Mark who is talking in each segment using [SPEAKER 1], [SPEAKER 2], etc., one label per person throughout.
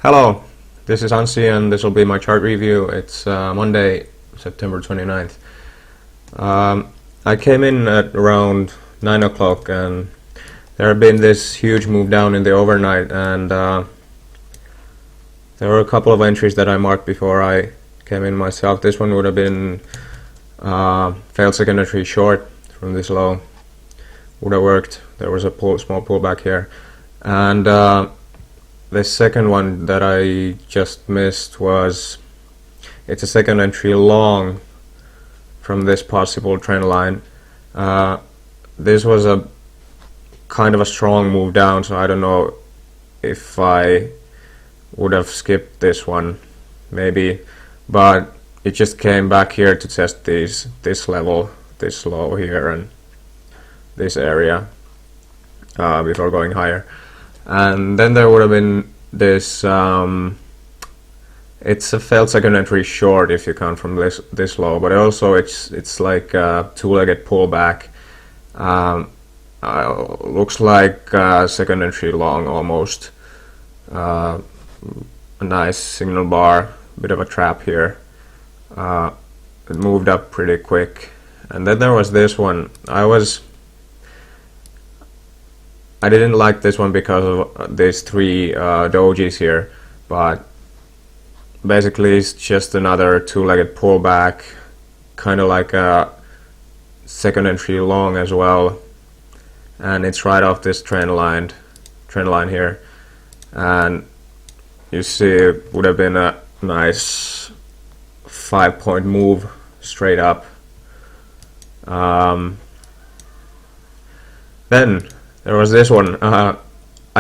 [SPEAKER 1] Hello, this is Anssi and this will be my chart review. It's Monday, September 29th. I came in at around 9 o'clock and there had been this huge move down in the overnight, and there were a couple of entries that I marked before I came in myself. This one would have been failed second entry short from this low. Would have worked. There was a small pullback here, and the second one that I just missed was, it's a second entry long from this possible trend line. This was a kind of a strong move down, so I don't know if I would have skipped this one, maybe, but it just came back here to test this level, this low here and this area before going higher. And then there would have been this, it's a failed second entry short if you count from this low, but also it's like a two-legged pullback. Looks like second entry long almost. A nice signal bar, bit of a trap here. It moved up pretty quick, and then there was this one. I didn't like this one because of these three dojis here, but basically it's just another two-legged pullback, kind of like a second entry long as well, and it's right off this trend line here, and you see it would have been a nice 5-point move straight up. Then there was this one. I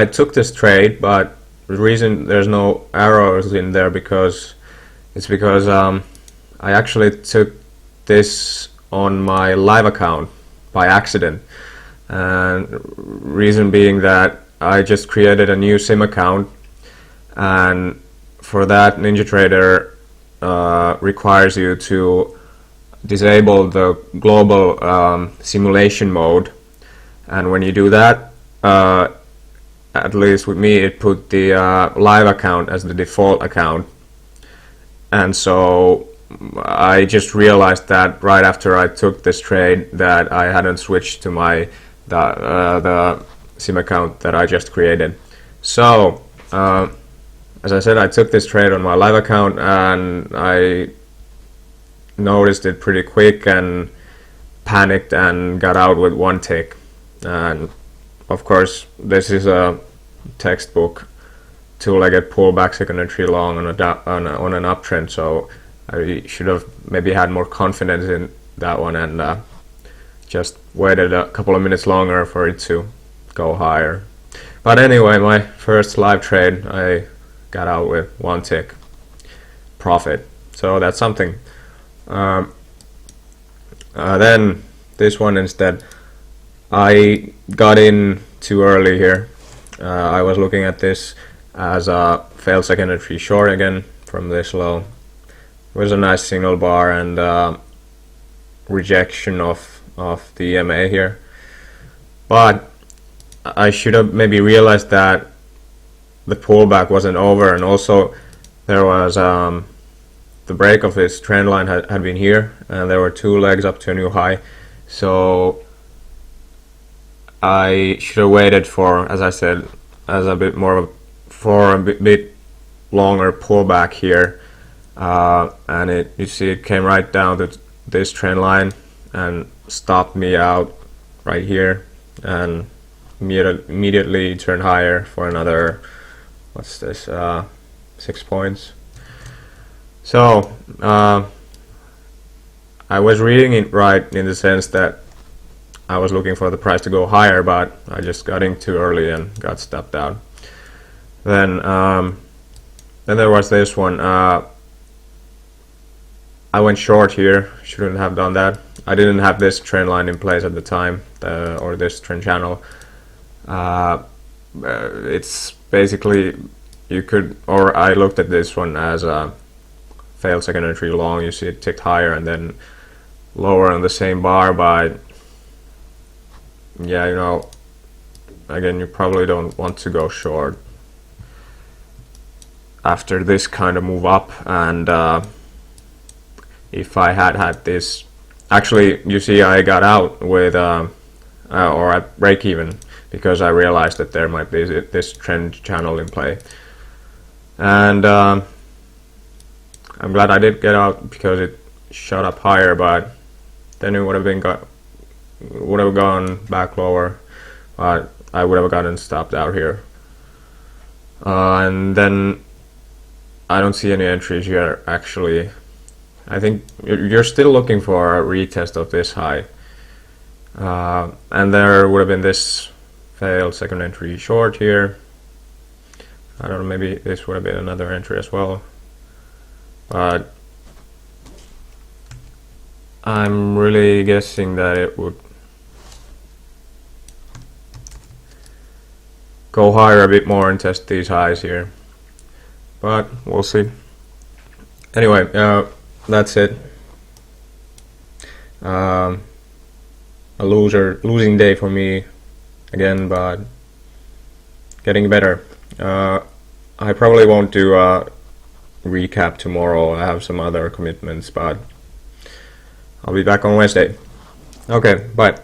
[SPEAKER 1] took this trade, but the reason there's no arrows in there because I actually took this on my live account by accident, and reason being that I just created a new SIM account, and for that NinjaTrader requires you to disable the global simulation mode. And when you do that, at least with me, it put the live account as the default account. And so I just realized that right after I took this trade that I hadn't switched to the SIM account that I just created. So as I said, I took this trade on my live account and I noticed it pretty quick and panicked and got out with one tick. And of course this is a textbook two-legged pullback second entry long on an uptrend, so I should have maybe had more confidence in that one and just waited a couple of minutes longer for it to go higher. But anyway, my first live trade, I got out with one tick profit, so that's something. Then this one instead, I got in too early here. I was looking at this as a failed second entry short again from this low. It was a nice signal bar and rejection of the EMA here. But I should have maybe realized that the pullback wasn't over, and also there was the break of this trend line had been here, and there were two legs up to a new high. So I should have waited for, as I said, as a bit longer pullback here, and you see it came right down to this trend line and stopped me out right here, and immediately turned higher for another, what's this, 6 points. So I was reading it right in the sense that I was looking for the price to go higher, but I just got in too early and got stopped out. Then there was this one. I went short here. Shouldn't have done that. I didn't have this trend line in place at the time, or this trend channel. It's basically, I looked at this one as a failed second entry long. You see it ticked higher and then lower on the same bar, but yeah, again, you probably don't want to go short. after this kind of move up, and if I had this, actually you see I got out with or at break even, because I realized that there might be this trend channel in play, and I'm glad I did get out because it shot up higher, but then it would have gone back lower, but I would have gotten stopped out here, and then I don't see any entries here actually. I think you're still looking for a retest of this high, and there would have been this failed second entry short here. I don't know, maybe this would have been another entry as well, but I'm really guessing that it would go higher a bit more and test these highs here, but we'll see. Anyway, that's it. A losing day for me again, but getting better. I probably won't do a recap tomorrow. I have some other commitments, but I'll be back on Wednesday. Okay, bye.